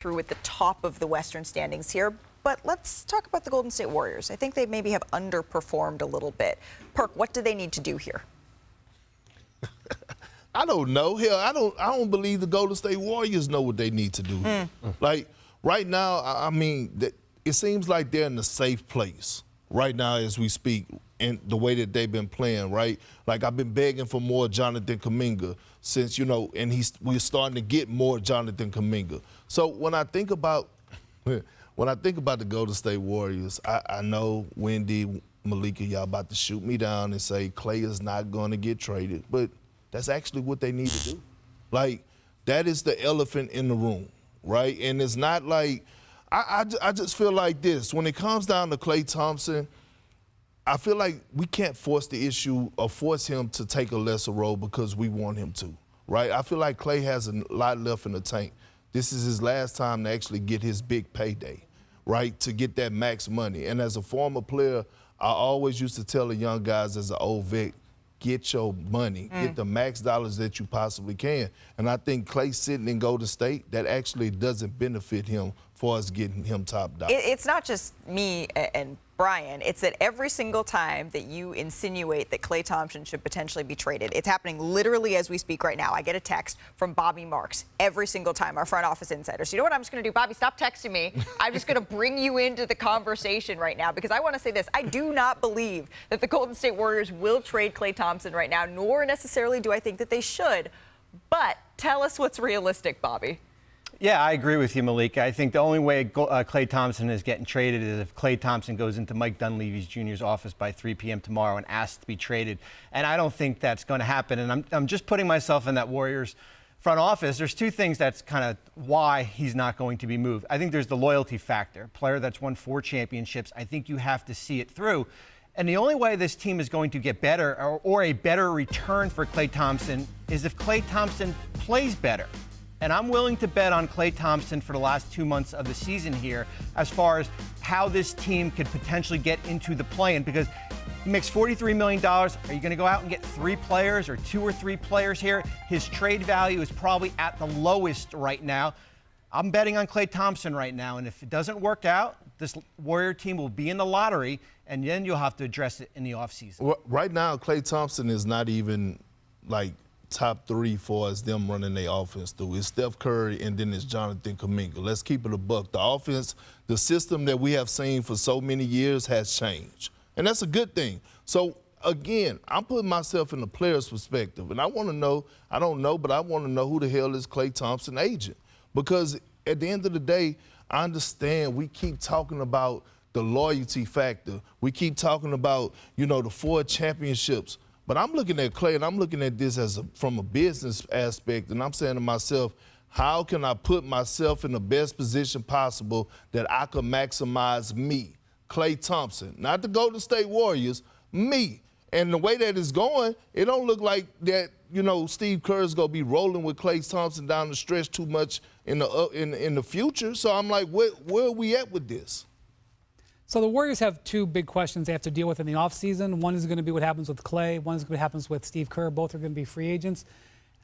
through at the top of the Western standings here. But let's talk about the Golden State Warriors. I think they maybe have underperformed a little bit. Perk, what do they need to do here? I don't know. Hell, I don't believe the Golden State Warriors know what they need to do. Like right now, I mean, it seems like they're in a safe place right now as we speak, and the way that they've been playing, right? Like I've been begging for more Jonathan Kuminga since, and we're starting to get more Jonathan Kuminga. So when I think about the Golden State Warriors, I know Wendy, Malika, y'all about to shoot me down and say Klay is not going to get traded, but that's actually what they need to do. Like, that is the elephant in the room, right? And it's not like, I just feel like this. When it comes down to Klay Thompson, I feel like we can't force the issue or force him to take a lesser role because we want him to, right? I feel like Klay has a lot left in the tank. This is his last time to actually get his big payday, right, to get that max money. And as a former player, I always used to tell the young guys as an old vet, get your money, get the max dollars that you possibly can. And I think Klay sitting in Golden State, that actually doesn't benefit him for us getting him top dollar. It's not just me and Brian, it's that every single time that you insinuate that Klay Thompson should potentially be traded, it's happening literally as we speak right now. I get a text from Bobby Marks every single time, our front office insider. So you know what I'm just going to do? Bobby, stop texting me. I'm just going to bring you into the conversation right now because I want to say this. I do not believe that the Golden State Warriors will trade Klay Thompson right now, nor necessarily do I think that they should. But tell us what's realistic, Bobby. Yeah, I agree with you, Malika. I think the only way Klay Thompson is getting traded is if Klay Thompson goes into Mike Dunleavy Jr.'s office by 3 p.m. tomorrow and asks to be traded. And I don't think that's going to happen. And I'm just putting myself in that Warriors front office. There's two things that's kind of why he's not going to be moved. I think there's the loyalty factor. A player that's won 4 championships, I think you have to see it through. And the only way this team is going to get better or a better return for Klay Thompson is if Klay Thompson plays better. And I'm willing to bet on Klay Thompson for the last 2 months of the season here as far as how this team could potentially get into the play-in because he makes $43 million. Are you going to go out and get 3 players or 2 or 3 players here? His trade value is probably at the lowest right now. I'm betting on Klay Thompson right now, and if it doesn't work out, this Warrior team will be in the lottery, and then you'll have to address it in the offseason. Well, right now, Klay Thompson is not even, like, top 3 for us, them running their offense through. It's Steph Curry and then it's Jonathan Kuminga. Let's keep it a buck. The offense, the system that we have seen for so many years has changed. And that's a good thing. So, again, I'm putting myself in the player's perspective. And I want to know, I don't know, but I want to know who the hell is Klay Thompson agent. Because at the end of the day, I understand we keep talking about the loyalty factor. We keep talking about, the 4 championships. But I'm looking at Klay, and I'm looking at this from a business aspect, and I'm saying to myself, how can I put myself in the best position possible that I can maximize me, Klay Thompson, not the Golden State Warriors, me. And the way that it's going, it don't look like that, Steve Kerr's going to be rolling with Klay Thompson down the stretch too much in the future. So I'm like, where are we at with this? So the Warriors have 2 big questions they have to deal with in the offseason. One is going to be what happens with Klay. One is what happens with Steve Kerr. Both are going to be free agents.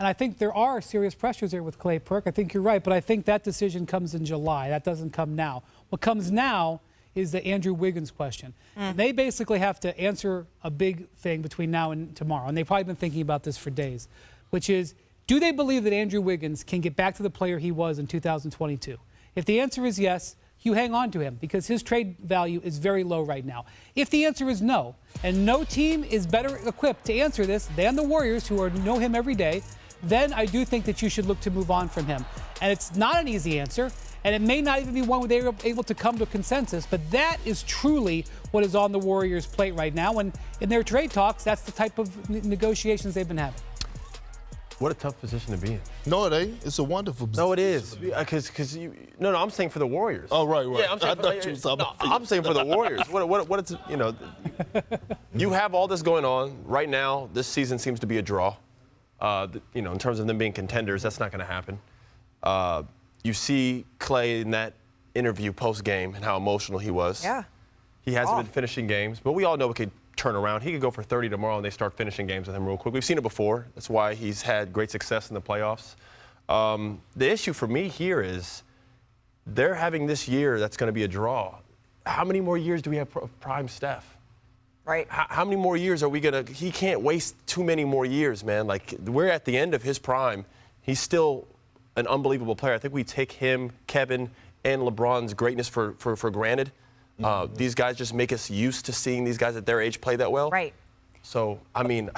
And I think there are serious pressures here with Klay, Perk. I think you're right, but I think that decision comes in July. That doesn't come now. What comes now is the Andrew Wiggins question. And they basically have to answer a big thing between now and tomorrow. And they've probably been thinking about this for days, which is, do they believe that Andrew Wiggins can get back to the player he was in 2022? If the answer is yes, you hang on to him because his trade value is very low right now. If the answer is no, and no team is better equipped to answer this than the Warriors, who know him every day, then I do think that you should look to move on from him. And it's not an easy answer, and it may not even be one where they're able to come to a consensus, but that is truly what is on the Warriors' plate right now. And in their trade talks, that's the type of negotiations they've been having. What a tough position to be in. No, it ain't. It's a wonderful position. No, it is. Because No, I'm saying for the Warriors. Oh, right. Yeah, I'm saying for the Warriors. What it's, you have all this going on right now. This season seems to be a draw. In terms of them being contenders, that's not going to happen. You see Klay in that interview post-game and how emotional he was. Yeah. He hasn't been finishing games, but we all know it could turn around. He could go for 30 tomorrow and they start finishing games with him real quick. We've seen it before. That's why he's had great success in the playoffs. The issue for me here is they're having this year that's going to be a draw. How many more years do we have prime Steph? Right. How many more years are we going to – he can't waste too many more years, man. Like, we're at the end of his prime. He's still an unbelievable player. I think we take him, Kevin, and LeBron's greatness for granted. These guys just make us used to seeing these guys at their age play that well. Right. So, I mean,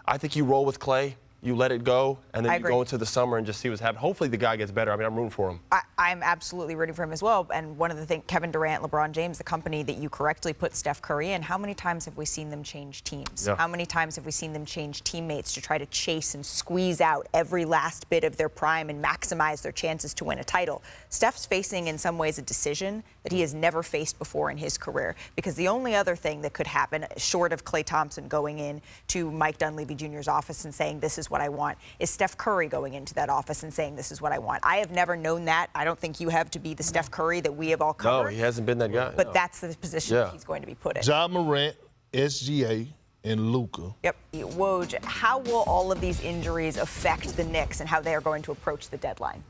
I think you roll with Klay. You let it go, and then you go into the summer and just see what's happening. Hopefully the guy gets better. I mean, I'm rooting for him. I'm absolutely rooting for him as well. And one of the things, Kevin Durant, LeBron James, the company that you correctly put Steph Curry in, how many times have we seen them change teams? Yeah. How many times have we seen them change teammates to try to chase and squeeze out every last bit of their prime and maximize their chances to win a title? Steph's facing, in some ways, a decision that he has never faced before in his career. Because the only other thing that could happen, short of Klay Thompson going in to Mike Dunleavy Jr.'s office and saying, this is what I want, is Steph Curry going into that office and saying, this is what I want. I have never known that. I don't think you have to be the Steph Curry that we have all covered. No, he hasn't been that guy. But that's the position that he's going to be put in. Ja Morant, SGA, and Luka. Yep. Woj, how will all of these injuries affect the Knicks and how they are going to approach the deadline?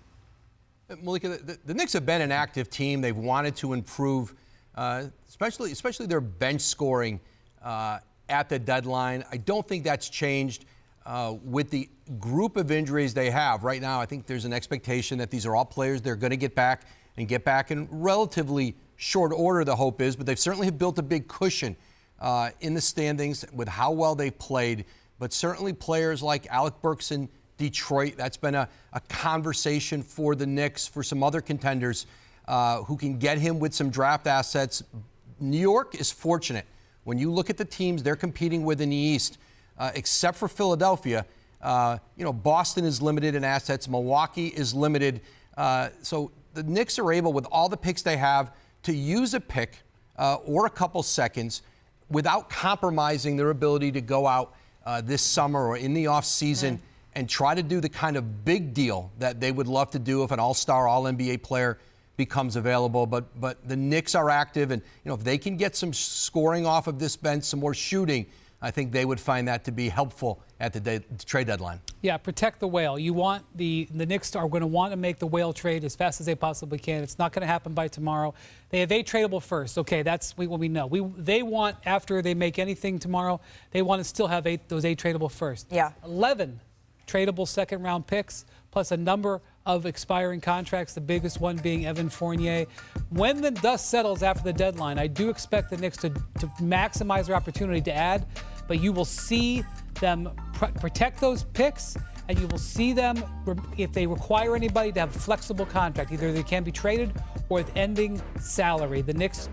Malika, the Knicks have been an active team. They've wanted to improve, especially their bench scoring at the deadline. I don't think that's changed. With the group of injuries they have right now, I think there's an expectation that these are all players they're going to get back in relatively short order, the hope is, but they've certainly built a big cushion in the standings with how well they've played. But certainly players like Alec Burks in Detroit, that's been a conversation for the Knicks, for some other contenders who can get him with some draft assets. New York is fortunate. When you look at the teams they're competing with in the East, except for Philadelphia, Boston is limited in assets. Milwaukee is limited. So the Knicks are able, with all the picks they have, to use a pick or a couple seconds without compromising their ability to go out this summer or in the offseason and try to do the kind of big deal that they would love to do if an all-star, all-NBA player becomes available. But the Knicks are active, and if they can get some scoring off of this bench, some more shooting, I think they would find that to be helpful at the trade deadline. Yeah, protect the whale. You want the Knicks are going to want to make the whale trade as fast as they possibly can. It's not going to happen by tomorrow. They have 8 tradable first. Okay, that's what we know. They want, after they make anything tomorrow, they want to still have those 8 tradable first. Yeah. 11 tradable second-round picks, plus a number of expiring contracts, the biggest one being Evan Fournier. When the dust settles after the deadline, I do expect the Knicks to maximize their opportunity to add, but you will see them protect those picks, and you will see them, if they require anybody, to have a flexible contract. Either they can be traded or with ending salary. The Knicks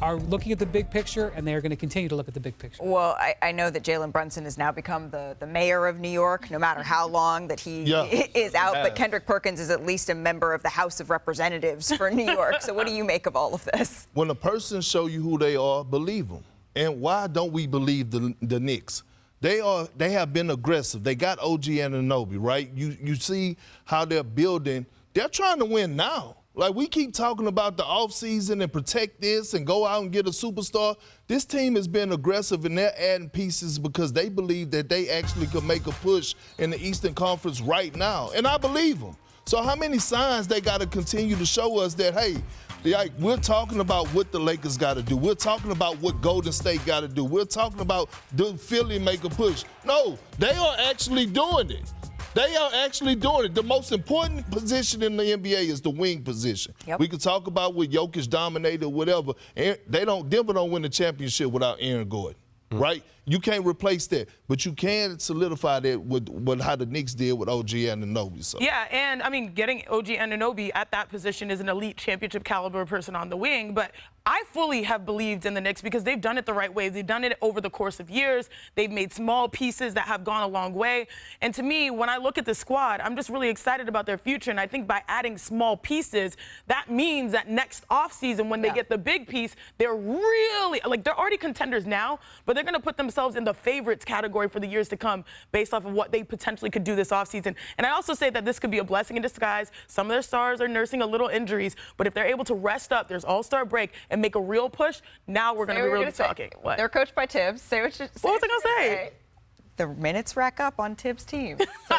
are looking at the big picture, and they are going to continue to look at the big picture. Well, I know that Jalen Brunson has now become the mayor of New York, no matter how long that he is out. But Kendrick Perkins is at least a member of the House of Representatives for New York. So what do you make of all of this? When a person show you who they are, believe them. And why don't we believe the Knicks? They have been aggressive. They got OG Anunoby, right? You see how they're building. They're trying to win now. Like, we keep talking about the offseason and protect this and go out and get a superstar. This team has been aggressive, and they're adding pieces because they believe that they actually could make a push in the Eastern Conference right now. And I believe them. So how many signs they got to continue to show us that, hey, like, we're talking about what the Lakers got to do. We're talking about what Golden State got to do. We're talking about do Philly make a push. No, they are actually doing it. They are actually doing it. The most important position in the NBA is the wing position. Yep. We could talk about what Jokic dominated or whatever. And Denver don't win the championship without Aaron Gordon, right? You can't replace that, but you can solidify that with how the Knicks did with OG Anunoby. So. Yeah, and I mean, getting OG Anunoby at that position is an elite championship caliber person on the wing, but I fully have believed in the Knicks because they've done it the right way. They've done it over the course of years. They've made small pieces that have gone a long way. And to me, when I look at the squad, I'm just really excited about their future. And I think by adding small pieces, that means that next offseason, when they get the big piece, they're really, like, they're already contenders now, but they're going to put themselves in the favorites category for the years to come based off of what they potentially could do this offseason. And I also say that this could be a blessing in disguise. Some of their stars are nursing a little injuries, but if they're able to rest up, there's all-star break, and make a real push, now we're going to be really talking. What? They're coached by Tibbs. Say what you say. What was I going to say? The minutes rack up on Tibbs' team. So.